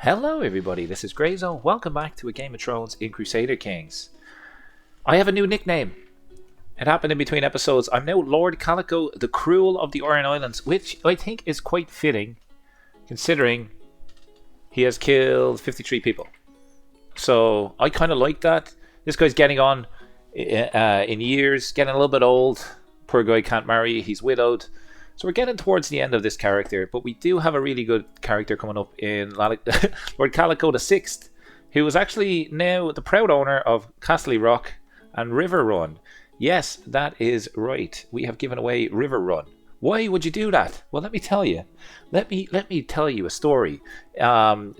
Hello everybody, this is Grayzo. Welcome back to a Game of Thrones in Crusader Kings. I have a new nickname. It happened in between episodes. I'm now Lord Calico, the Cruel of the Iron Islands, which I think is quite fitting, considering he has killed 53 people. So I kind of like that. This guy's getting on in years, getting a little bit old. Poor guy can't marry, he's widowed. So we're getting towards the end of this character, but we do have a really good character coming up in Lord Calico VI, who is actually now the proud owner of Castle Rock and River Run. Yes, that is right. We have given away River Run. Why would you do that? Well, let me tell you. Let me tell you a story.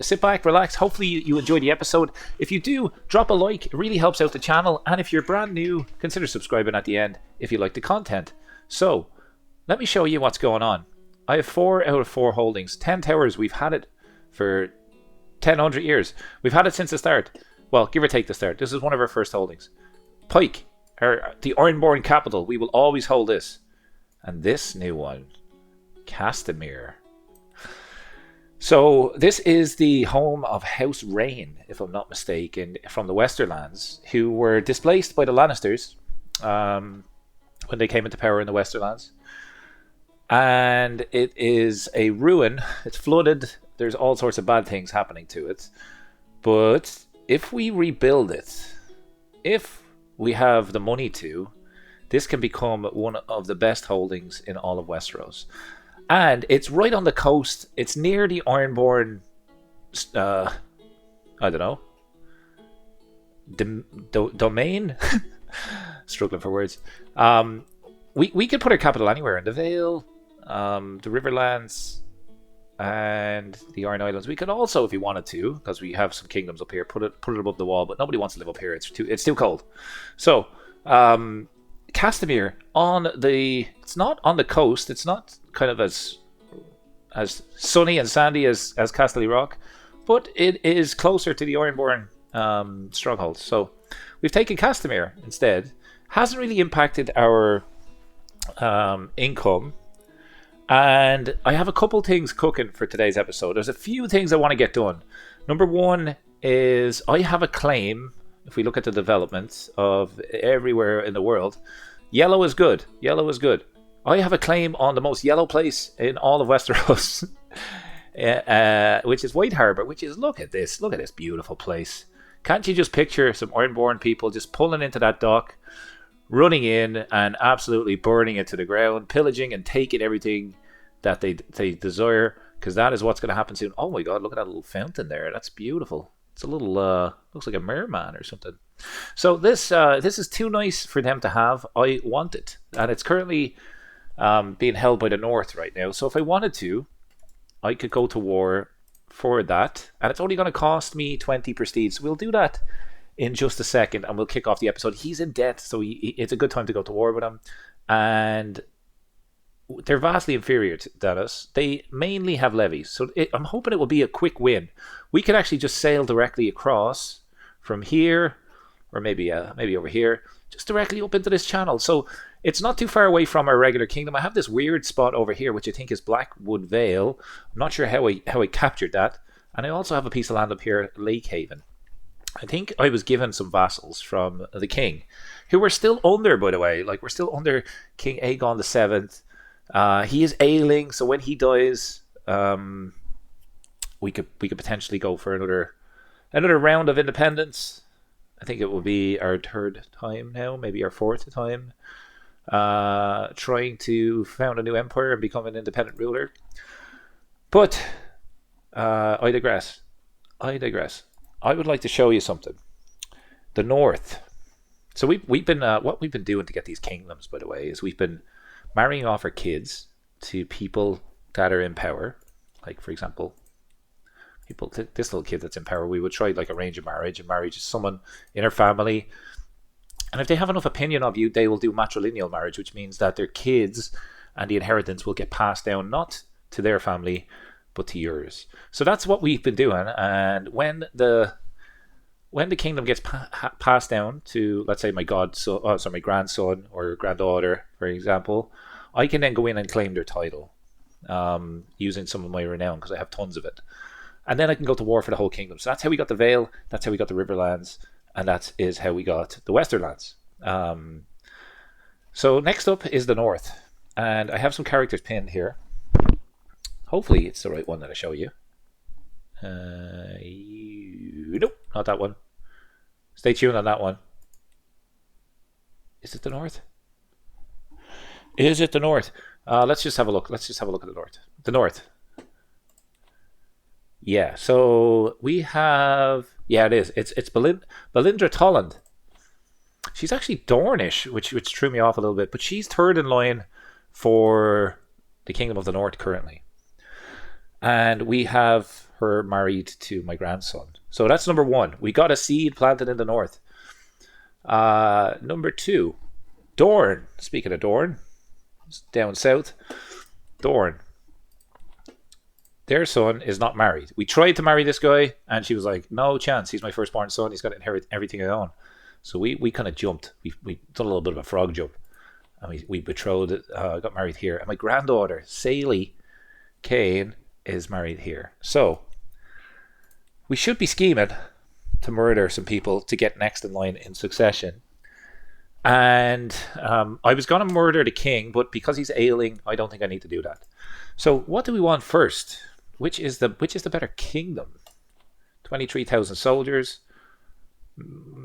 Sit back, relax. Hopefully you enjoy the episode. If you do, drop a like. It really helps out the channel. And if you're brand new, consider subscribing at the end if you like the content. So, let me show you what's going on. I have 4 out of 4 holdings. 10 towers. We've had it for 1,000 years. We've had it since the start. Well, give or take the start. This is one of our first holdings. Pike, the ironborn capital. We will always hold this. And this new one, Castamere. So this is the home of House Rain, if I'm not mistaken, from the Westerlands, who were displaced by the Lannisters when they came into power in the Westerlands. And it is a ruin. It's flooded. There's all sorts of bad things happening to it. But if we rebuild it, if we have the money to, this can become one of the best holdings in all of Westeros. And it's right on the coast. It's near the ironborn, I don't know, domain? Struggling for words. We could put our capital anywhere in the Vale, the Riverlands, and the Iron Islands. We could also, if we wanted to, because we have some kingdoms up here, put it above the wall. But nobody wants to live up here. It's too cold. So, Castamere it's not on the coast. It's not kind of as sunny and sandy as Castle Rock, but it is closer to the Ironborn stronghold. So we've taken Castamere instead. Hasn't really impacted our income, and I have a couple things cooking for today's episode. There's a few things I want to get done. Number one is I have a claim. If we look at the development of everywhere in the world, yellow is good. Yellow is good. I have a claim on the most yellow place in all of Westeros, which is White Harbor. Which is look at this beautiful place. Can't you just picture some Ironborn people just pulling into that dock, running in and absolutely burning it to the ground, pillaging and taking everything that they desire, because that is what's going to happen soon. Oh my god, look at that little fountain there. That's beautiful. It's a little, looks like a merman or something. So this is too nice for them to have. I want it. And it's currently being held by the North right now. So if I wanted to, I could go to war for that. And it's only going to cost me 20 prestige. So we'll do that in just a second, and we'll kick off the episode. He's in debt, so it's a good time to go to war with him. And they're vastly inferior than us. They mainly have levies, so I'm hoping it will be a quick win. We could actually just sail directly across from here, or maybe over here, just directly up into this channel. So it's not too far away from our regular kingdom. I have this weird spot over here, which I think is Blackwood Vale. I'm not sure how I captured that. And I also have a piece of land up here, Lake Haven. I think I was given some vassals from the king, who we're still under, by the way. Like, we're still under King Aegon VII. He is ailing, so when he dies, we could potentially go for another round of independence. I think it will be our 3rd time now, maybe our 4th time, trying to found a new empire and become an independent ruler. But I digress. I would like to show you something. The North. So we've been what we've been doing to get these kingdoms, by the way, is we've been marrying off our kids to people that are in power. Like, for example, this little kid that's in power, we would try like arrange a marriage and marry just someone in her family. And if they have enough opinion of you, they will do matrilineal marriage, which means that their kids and the inheritance will get passed down not to their family, but to yours. So that's what we've been doing. And when the kingdom gets passed down to, let's say, my grandson or granddaughter, for example, I can then go in and claim their title using some of my renown, because I have tons of it. and then I can go to war for the whole kingdom. So that's how we got the Vale, that's how we got the Riverlands, and that is how we got the Westerlands. So next up is the North, and I have some characters pinned here. Hopefully it's the right one that I show you. Nope, not that one. Stay tuned on that one. Is it the North? Is it the North? Let's just have a look. Let's just have a look at the North. The North. Yeah, so we have... Yeah, it is. It's Belindra Tolland. She's actually Dornish, which threw me off a little bit, but she's third in line for the Kingdom of the North currently. And we have her married to my grandson. So that's number one. We got a seed planted in the North. Number two, Dorne. Speaking of Dorne, down south, Dorne. Their son is not married. We tried to marry this guy, and she was like, no chance. He's my firstborn son. He's got to inherit everything I own. So we kind of jumped. We done a little bit of a frog jump. And we betrothed, got married here. And my granddaughter, CK Kane, is married here. So we should be scheming to murder some people to get next in line in succession. And I was going to murder the king, but because he's ailing, I don't think I need to do that. So what do we want first? Which is the better kingdom? 23,000 soldiers,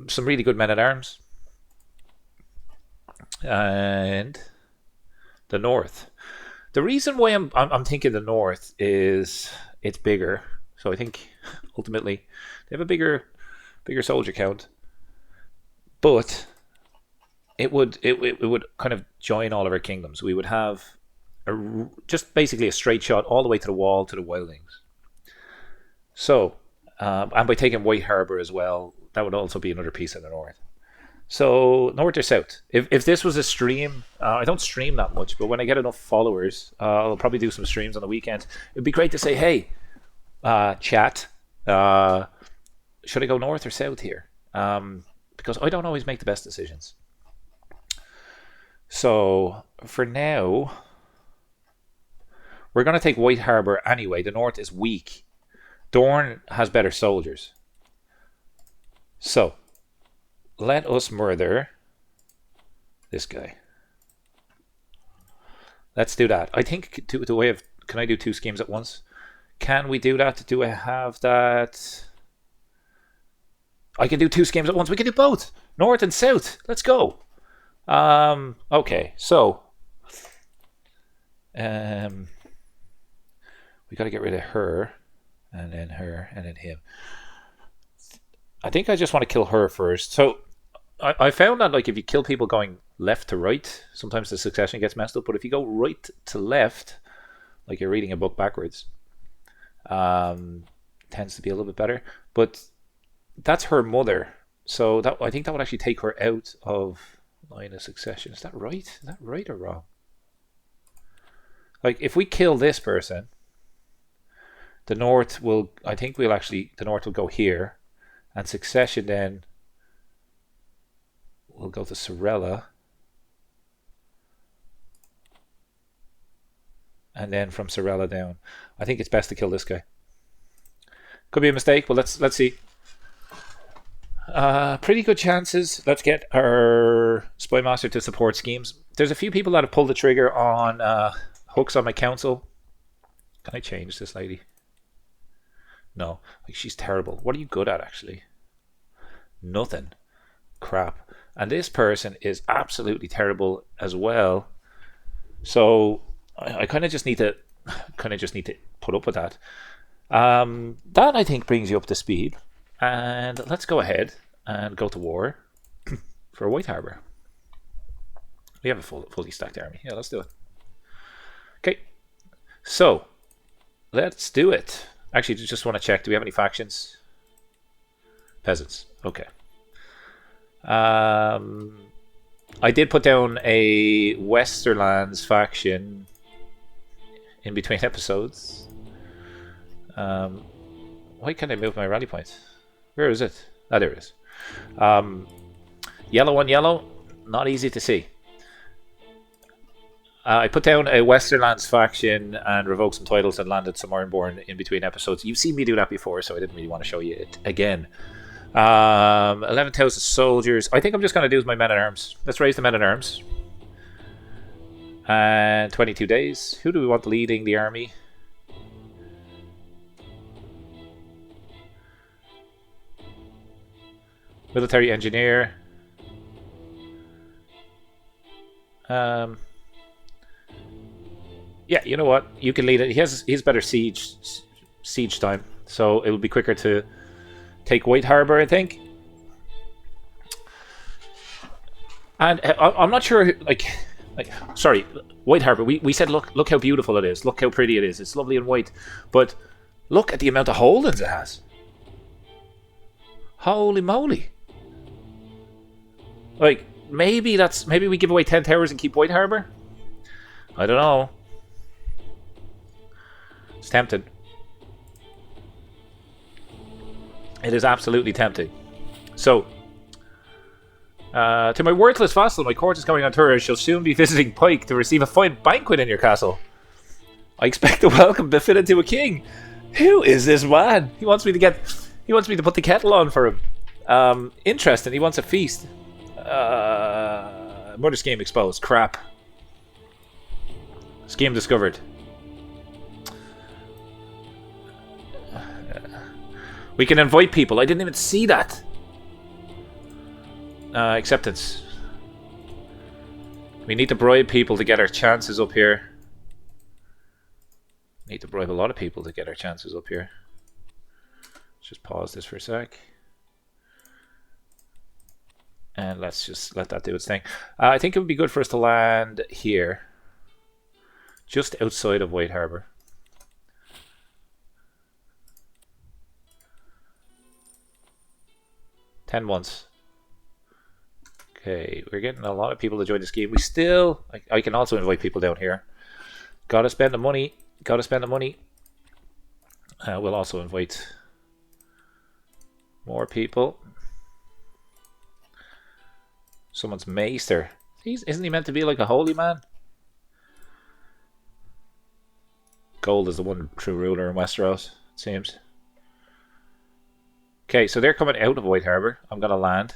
some really good men at arms, and the North. The reason why I'm thinking the North is it's bigger. So I think ultimately they have a bigger soldier count, but it would kind of join all of our kingdoms. We would have just basically a straight shot all the way to the wall to the wildlings. So and by taking White Harbour as well, that would also be another piece in the North. So North or South? If this was a stream, I don't stream that much, but when I get enough followers, I'll probably do some streams on the weekend. It'd be great to say, hey, chat, should I go North or South here? Because I don't always make the best decisions. So for now, we're going to take White Harbour anyway. The North is weak. Dorne has better soldiers. So let us murder this guy. Let's do that. I think the way of... Can I do two schemes at once? Can we do that? Do I have that? I can do two schemes at once. We can do both. North and South. Let's go. Okay, so... we got to get rid of her. And then her. And then him. I think I just want to kill her first. So... I found that like if you kill people going left to right, sometimes the succession gets messed up. But if you go right to left, like you're reading a book backwards, tends to be a little bit better. But that's her mother, so that I think that would actually take her out of line of succession. Is that right? Is that right or wrong? Like if we kill this person, the North will. I think we'll actually. The North will go here, and succession then. We'll go to Sorella. And then from Sorella down. I think it's best to kill this guy. Could be a mistake, but let's see. Pretty good chances. Let's get our Spy Master to support schemes. There's a few people that have pulled the trigger on hooks on my council. Can I change this lady? No. Like she's terrible. What are you good at actually? Nothing. Crap. And this person is absolutely terrible as well. So I kind of just need to put up with that. That I think brings you up to speed. And let's go ahead and go to war for White Harbour. We have a fully stacked army. Yeah, let's do it. Okay. So let's do it. Actually, just want to check. Do we have any factions? Peasants. Okay. I did put down a Westerlands faction in between episodes. Why can't I move my rally points? Where is it? Ah, there it is. Yellow on yellow, not easy to see. I put down a Westernlands faction and revoked some titles and landed some Ironborn in between episodes. You've seen me do that before, so I didn't really want to show you it again. 11,000 soldiers. I think I'm just going to do my men-at-arms. Let's raise the men-at-arms. And 22 days. Who do we want leading the army? Military engineer. Yeah, you know what? You can lead it. He has better siege time, so it'll be quicker to take White Harbor, I think. And I'm not sure. Sorry, White Harbor. We said look how beautiful it is. Look how pretty it is. It's lovely and white, but look at the amount of holdings it has. Holy moly! Like maybe we give away 10 towers and keep White Harbor. I don't know. It's tempting. It is absolutely tempting. So, to my worthless vassal, my court is going on tour. Shall soon be visiting Pike to receive a fine banquet in your castle. I expect a welcome befitting to a king. Who is this man? He wants me to put the kettle on for him. Interesting. He wants a feast. Murder scheme exposed. Crap. Scheme discovered. We can invite people. I didn't even see that. Acceptance. We need to bribe people to get our chances up here. Need to bribe a lot of people to get our chances up here. Let's just pause this for a sec. And let's just let that do its thing. I think it would be good for us to land here. Just outside of White Harbor. $10 months. Okay, we're getting a lot of people to join this game. We still... I can also invite people down here. Gotta spend the money. Gotta spend the money. We'll also invite more people. Someone's maester. Isn't he meant to be like a holy man? Gold is the one true ruler in Westeros, it seems. Okay, so they're coming out of White Harbor. I'm going to land.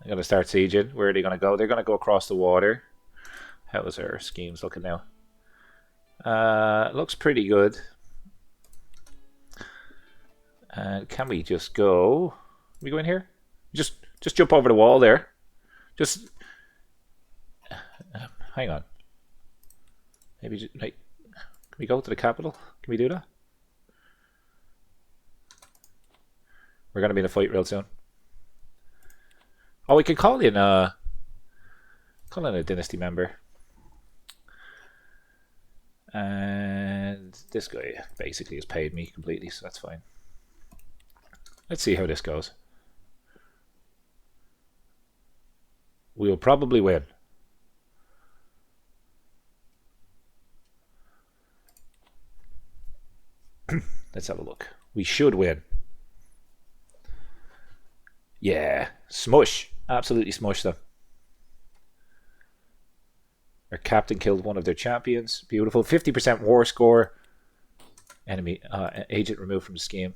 I'm going to start sieging. Where are they going to go? They're going to go across the water. How is our schemes looking now? Looks pretty good. Can we just go... Can we go in here? Just jump over the wall there. Just... hang on. Maybe just... Like, can we go to the capital? Can we do that? We're going to be in a fight real soon. Oh, we could call in a Dynasty member. And this guy basically has paid me completely, so that's fine. Let's see how this goes. We'll probably win. Let's have a look. We should win. Yeah, smush. Absolutely smush them. Our captain killed one of their champions. Beautiful. 50% war score. Enemy agent removed from the scheme.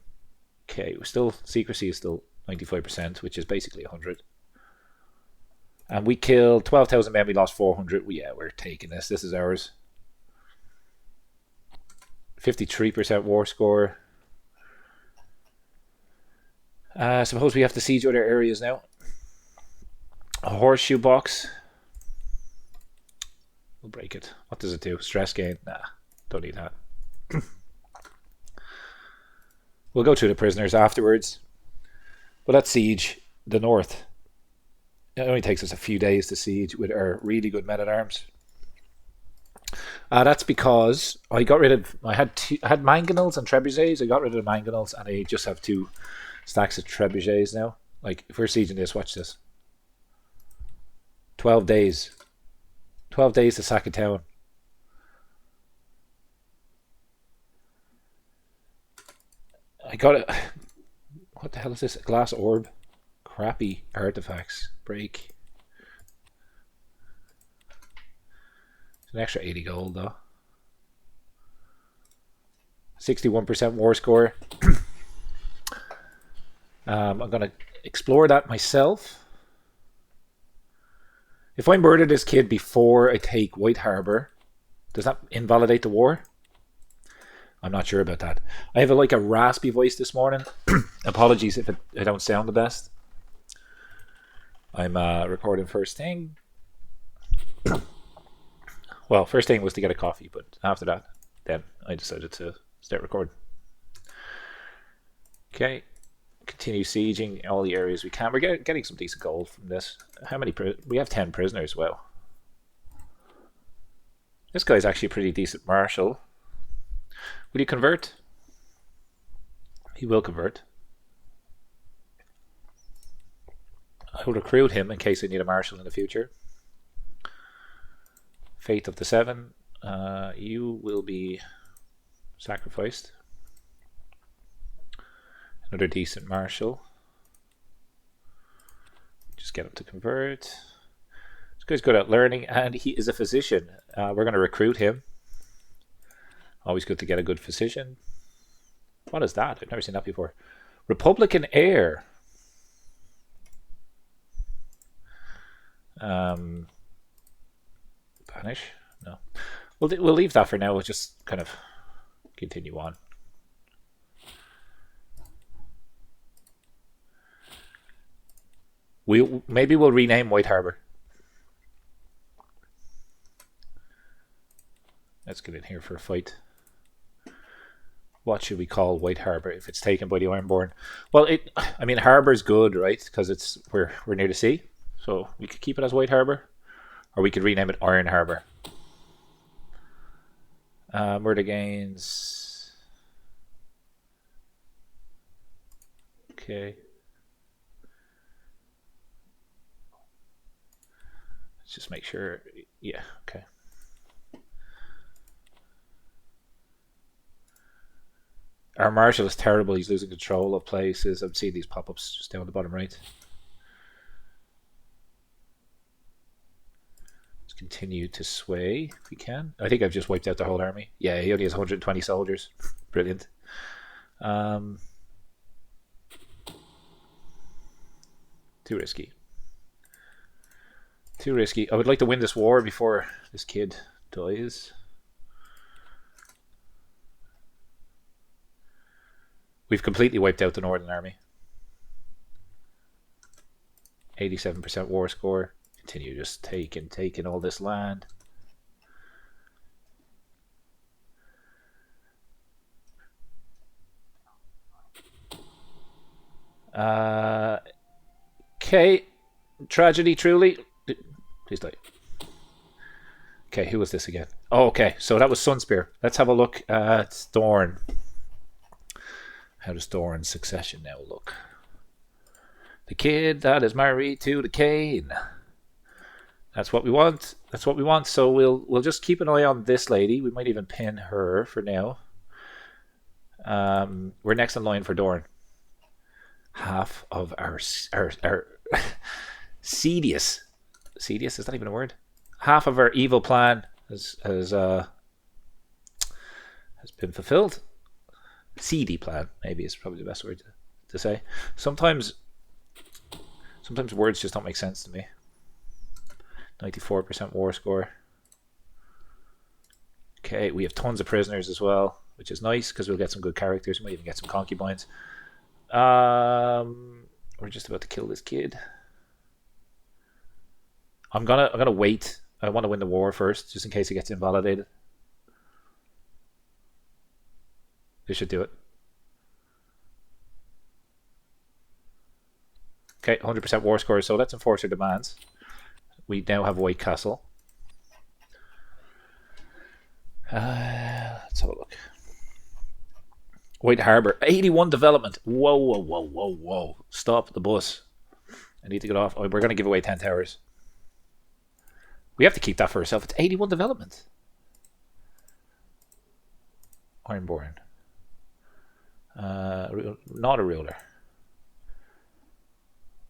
Okay, we're still... Secrecy is still 95%, which is basically 100. And we killed 12,000 men. We lost 400. Yeah, we're taking this. This is ours. 53% war score. Suppose we have to siege other areas now. A horseshoe box. We'll break it. What does it do? Stress gain? Nah, don't need that. We'll go through the prisoners afterwards. But let's siege the north. It only takes us a few days to siege with our really good men-at-arms. That's because I got rid of... I had mangonels and trebuchets. I got rid of the mangonels and I just have 2 stacks of trebuchets now. Like, if we're sieging this, watch this. 12 days. 12 days to sack a town. I got it. What the hell is this? A glass orb? Crappy artifacts. Break. An extra 80 gold though. 61% war score. I'm going to explore that myself. If I murder this kid before I take White Harbor, does that invalidate the war? I'm not sure about that. I have like a raspy voice this morning. Apologies if I don't sound the best. I'm recording first thing. Well, first thing was to get a coffee, but after that, then I decided to start recording. Okay. Continue sieging all the areas we can. We're getting some decent gold from this. How many? We have 10 prisoners. Well, this guy's actually a pretty decent marshal. Will he convert? He will convert. I will recruit him in case I need a marshal in the future. Fate of the 7. You will be sacrificed. Another decent marshal. Just get him to convert. This guy's good at learning, and he is a physician. We're going to recruit him. Always good to get a good physician. What is that? I've never seen that before. Republican heir. Banish? No. We'll leave that for now. We'll just kind of continue on. Maybe we'll rename White Harbor. Let's get in here for a fight. What should we call White Harbor if it's taken by the Ironborn? Well, I mean, Harbor's good, right? Because we're near the sea, so we could keep it as White Harbor, or we could rename it Iron Harbor. Murder gains. Okay. Just make sure, yeah, okay. Our marshal is terrible. He's losing control of places. I'm seeing these pop-ups just down the bottom right. Let's continue to sway if we can. I think I've just wiped out the whole army. Yeah, he only has 120 soldiers. Brilliant. Too risky. Too risky. I would like to win this war before this kid dies. We've completely wiped out the Northern Army. 87% war score. Continue just taking all this land. Okay. Tragedy, truly. Please die. Okay, who was this again? Oh, okay, so that was Sunspear. Let's have a look at Dorne. How does Dorne's succession now look? The kid that is married to the Kane. That's what we want. That's what we want. So we'll just keep an eye on this lady. We might even pin her for now. We're next in line for Dorne. Half of our Cedius. Cedius, is that even a word? Half of our evil plan has been fulfilled. Seedy plan, maybe, is probably the best word to say. Sometimes words just don't make sense to me. 94% war score. Okay, we have tons of prisoners as well, which is nice because we'll get some good characters. We might even get some concubines. We're just about to kill this kid. I'm gonna wait. I want to win the war first, just in case he gets invalidated. This should do it. Okay, 100% war score. So let's enforce our demands. We now have White Castle. Let's have a look. White Harbor, 81 development. Whoa, whoa, whoa, whoa, whoa! Stop the bus. I need to get off. Oh, we're going to give away 10 towers. We have to keep that for ourselves. It's 81 development. Ironborn. Not a ruler.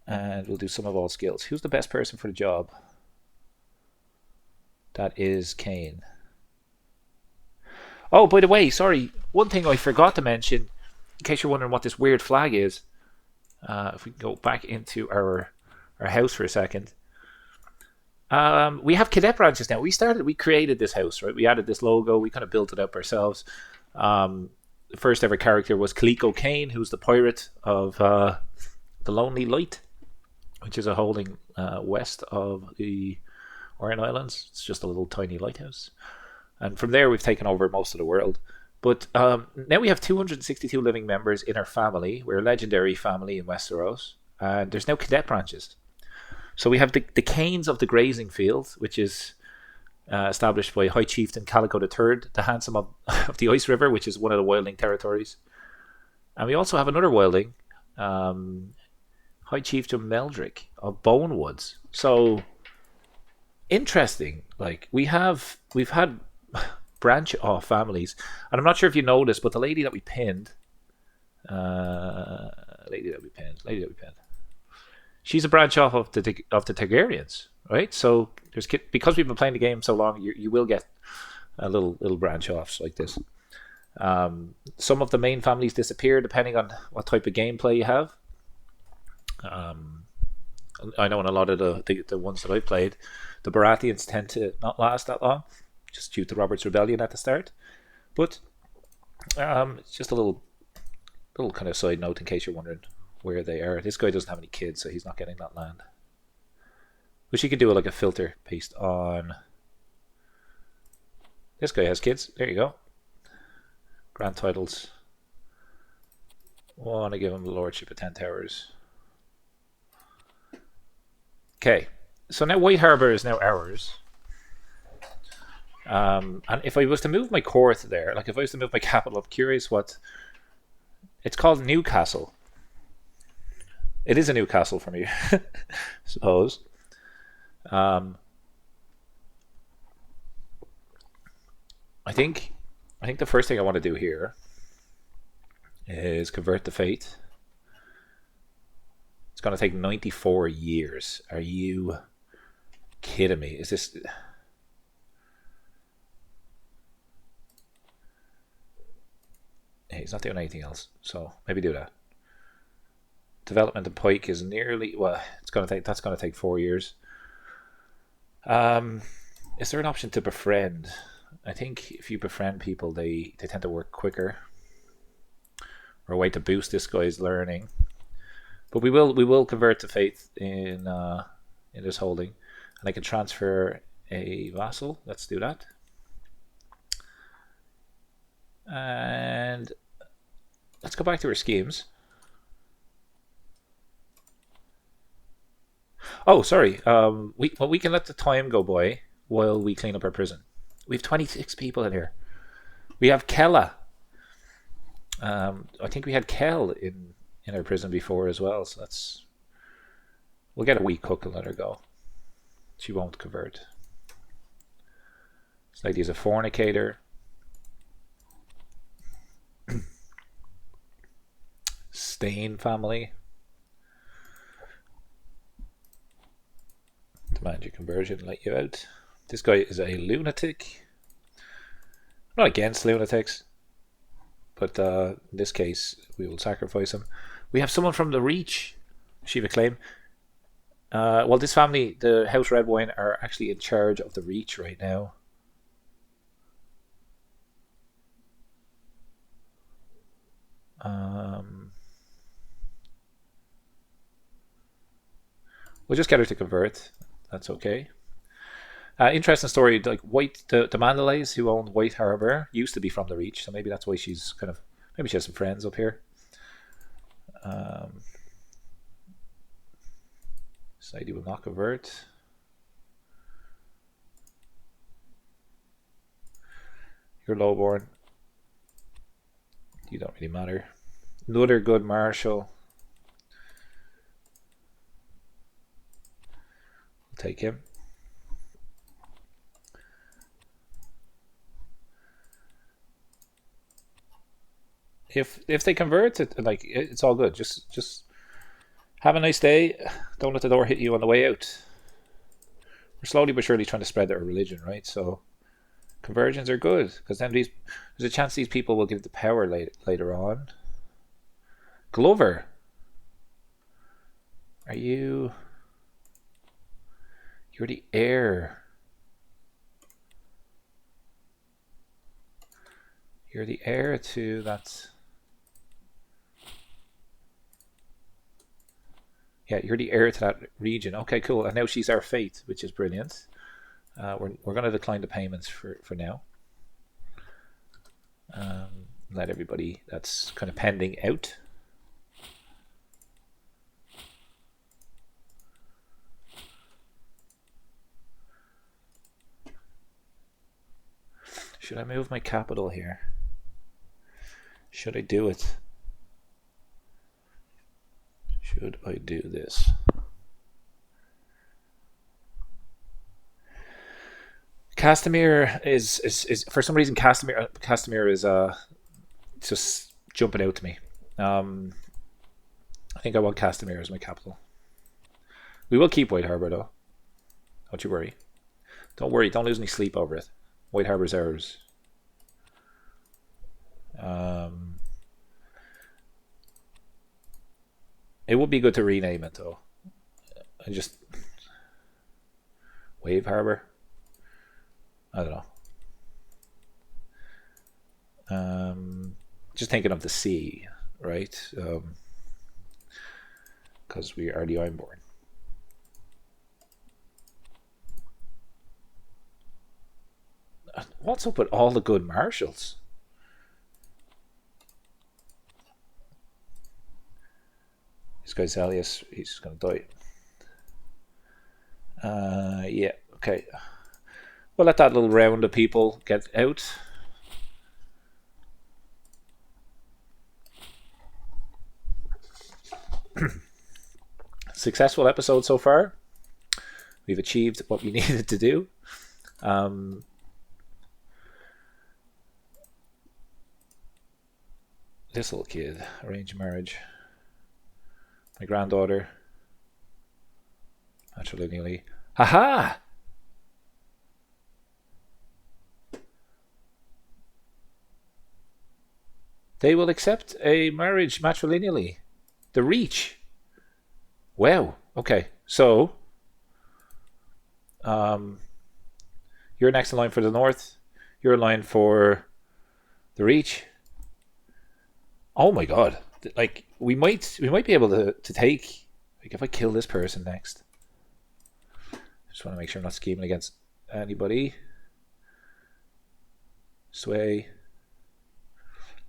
And we'll do some of all skills. Who's the best person for the job? That is Kane. Oh, by the way, sorry. One thing I forgot to mention, in case you're wondering what this weird flag is. If we go back into our house for a second. We have cadet branches now. We created this house, right? We added this logo. We kind of built it up ourselves. The first ever character was Calico Kane, who's the pirate of the Lonely Light, which is a holding west of the Iron Islands. It's just a little tiny lighthouse. And from there, we've taken over most of the world. But now we have 262 living members in our family. We're a legendary family in Westeros. And there's now cadet branches. So we have the Canes of the Grazing Field, which is established by High Chieftain Calico III, the handsome of the Ice River, which is one of the wildling territories. And we also have another wildling, High Chieftain Meldrick of Bonewoods. So interesting. Like we've had branch off families, and I'm not sure if you noticed, but the lady that we pinned, she's a branch off of the Targaryens, right? So because we've been playing the game so long, you will get a little branch offs like this. Some of the main families disappear depending on what type of gameplay you have. I know in a lot of the ones that I played, the Baratheons tend to not last that long, just due to Robert's Rebellion at the start. But it's just a little kind of side note in case you're wondering where they are. This guy doesn't have any kids, so he's not getting that land. Wish you could do like a filter based on. This guy has kids. There you go. Grand titles. Want to give him the Lordship of 10 Towers. Okay, so now White Harbour is now ours. And if I was to move my court there, like if I was to move my capital, I'm curious what. It's called Newcastle. It is a new castle for me, I suppose. I think the first thing I want to do here is convert the fate. It's going to take 94 years. Are you kidding me? Is this... Hey, he's not doing anything else, so maybe do that. Development of Pike is nearly... Well, that's going to take 4 years. Is there an option to befriend? I think if you befriend people, they tend to work quicker. Or a way to boost this guy's learning. But we will convert to faith in this holding, and I can transfer a vassal. Let's do that. And let's go back to our schemes. Oh, sorry. We can let the time go by while we clean up our prison. We have 26 people in here. We have Kella. I think we had Kel in our prison before as well, so we'll get a wee cook and let her go. She won't convert. This lady is a fornicator. Stain family. Demand your conversion, let you out. This guy is a lunatic. I'm not against lunatics, but in this case we will sacrifice him. We have someone from the Reach, Shiva claim. Well, this family, the House Redwine, are actually in charge of the Reach right now. We'll just get her to convert. That's okay. Interesting story. Like the Mandalays who owned White Harbour used to be from the Reach, so maybe that's why she's maybe she has some friends up here. This lady will not convert. You're lowborn. You don't really matter. Another good marshal. We'll take him. If they convert it, like it's all good. Just have a nice day. Don't let the door hit you on the way out. We're slowly but surely trying to spread their religion, right? So conversions are good, because then there's a chance these people will give the power later on. Glover, are you? You're the heir. You're the heir to that. Yeah, you're the heir to that region. Okay, cool. And now she's our fate, which is brilliant. We're going to decline the payments for now. Let everybody that's kind of pending out. Should I move my capital here? Should I do it? Should I do this? Castamere is for some reason Castamere is just jumping out to me. I think I want Castamere as my capital. We will keep White Harbour though. Don't you worry. Don't worry. Don't lose any sleep over it. White Harbour's ours. It would be good to rename it though. I just Wave Harbour. I don't know. Just thinking of the sea, right? Because we are the ironborn. What's up with all the good marshals? This guy's Elias, he's going to die. Yeah, okay. We'll let that little round of people get out. Successful episode so far. We've achieved what we needed to do. This little kid, arranged marriage. My granddaughter. Matrilineally. Haha! They will accept a marriage matrilineally. The reach. Wow. Okay. So, you're next in line for the north. You're in line for the reach. Oh my god! Like we might be able to take. Like if I kill this person next. Just want to make sure I'm not scheming against anybody. Sway.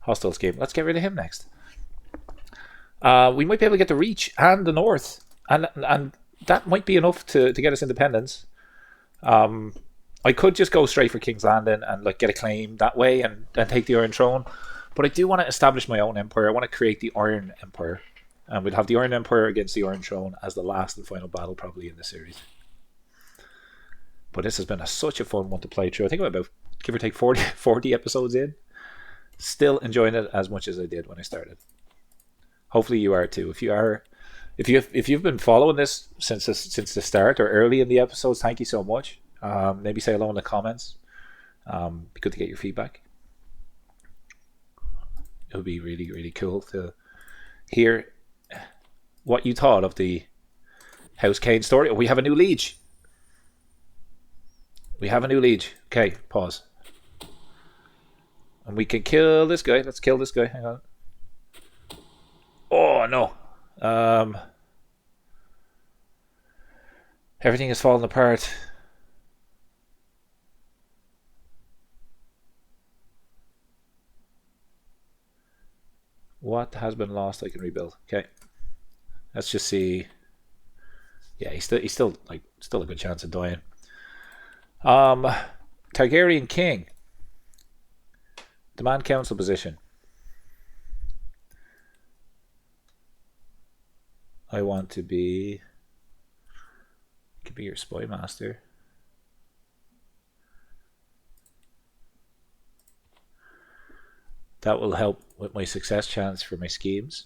Hostile scheme. Let's get rid of him next. We might be able to get the reach and the north, and that might be enough to get us independence. I could just go straight for King's Landing and like get a claim that way and take the Iron Throne, but I do want to establish my own empire. I want to create the Iron Empire, and we'd have the Iron Empire against the Iron Throne as the last and final battle probably in the series. But this has been such a fun one to play through. I think I'm about give or take 40 episodes in. Still enjoying it as much as I did when I started. Hopefully you are too. If you've been following this since the start or early in the episodes, thank you so much. Maybe say hello in the comments. Be good to get your feedback. It would be really, really cool to hear what you thought of the House Kane story. Oh, we have a new liege. Okay, pause. And we can kill this guy. Let's kill this guy. Hang on. Oh, no. Everything is falling apart. What has been lost I can rebuild. Okay. Let's just see. Yeah, he's still a good chance of dying. Targaryen King. Demand council position. I want to be. Could be your spy master. That will help with my success chance for my schemes.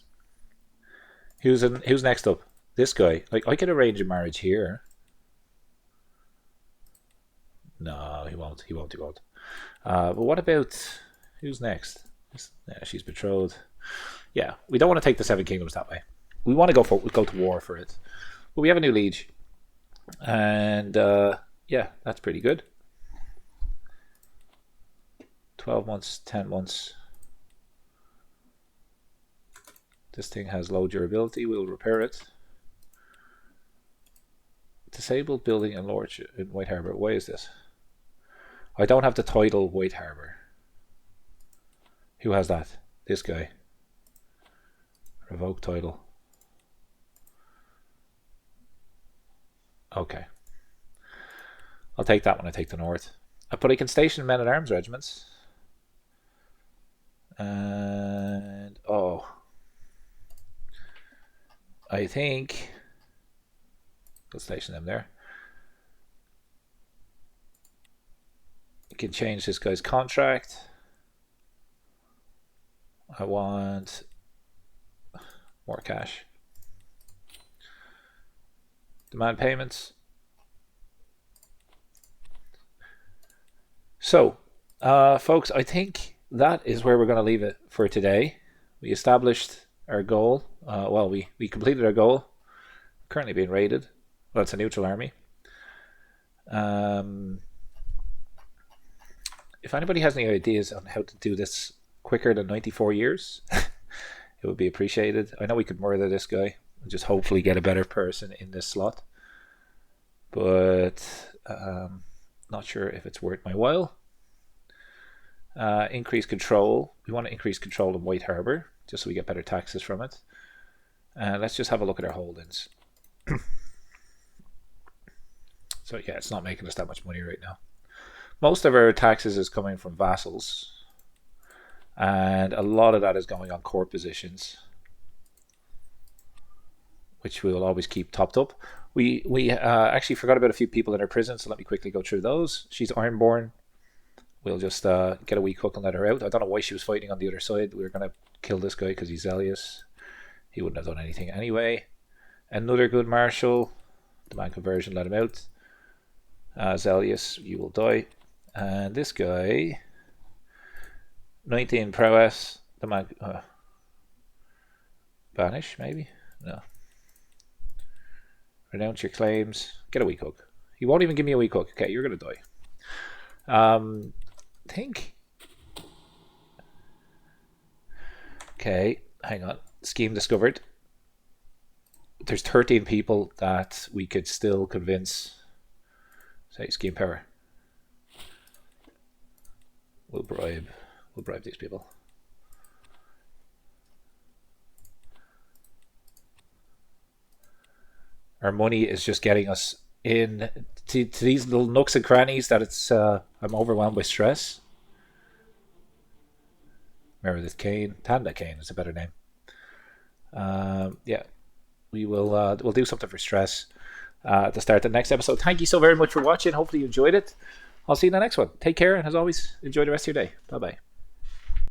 Who's next up? This guy. Like I could arrange a marriage here. No, he won't. He won't. He won't. But what about who's next? Yeah, she's betrothed. Yeah, we don't want to take the Seven Kingdoms that way. We want to go to war for it. But we have a new liege, and yeah, that's pretty good. 12 months, 10 months. This thing has low durability. We'll repair it. Disabled building in Lordship in White Harbor. Why is this? I don't have the title White Harbor. Who has that? This guy. Revoke title. Okay. I'll take that when I take the north. But I can station men at arms regiments. And oh, I think we'll station them there. You can change this guy's contract. I want more cash. Demand payments. So, folks, I think that is where we're going to leave it for today. We established our goal. Well, we completed our goal. Currently being raided. Well, it's a neutral army. If anybody has any ideas on how to do this quicker than 94 years, it would be appreciated. I know we could murder this guy and just hopefully get a better person in this slot. But not sure if it's worth my while. Increase control. We want to increase control in White Harbor just so we get better taxes from it. Let's just have a look at our holdings. So yeah, it's not making us that much money right now. Most of our taxes is coming from vassals, and a lot of that is going on court positions, which we will always keep topped up. We actually forgot about a few people in our prison, so let me quickly go through those. She's ironborn. We'll just get a wee cook and let her out. I don't know why she was fighting on the other side. We were going to kill this guy because he's zealous. He wouldn't have done anything anyway. Another good marshal. Demand conversion, let him out. Zealous, you will die. And this guy, 19 prowess. Demand banish, maybe? No. Renounce your claims. Get a wee cook. He won't even give me a wee cook. Okay, you're going to die. Think. Okay, hang on. Scheme discovered. There's 13 people that we could still convince. Say scheme power. We'll bribe these people. Our money is just getting us in to these little nooks and crannies that it's I'm overwhelmed by stress. Remember this Kane? Tanda Kane is a better name. Yeah, we'll do something for stress to start the next episode. Thank you so very much for watching. Hopefully you enjoyed it. I'll see you in the next one. Take care, and as always, enjoy the rest of your day. Bye bye.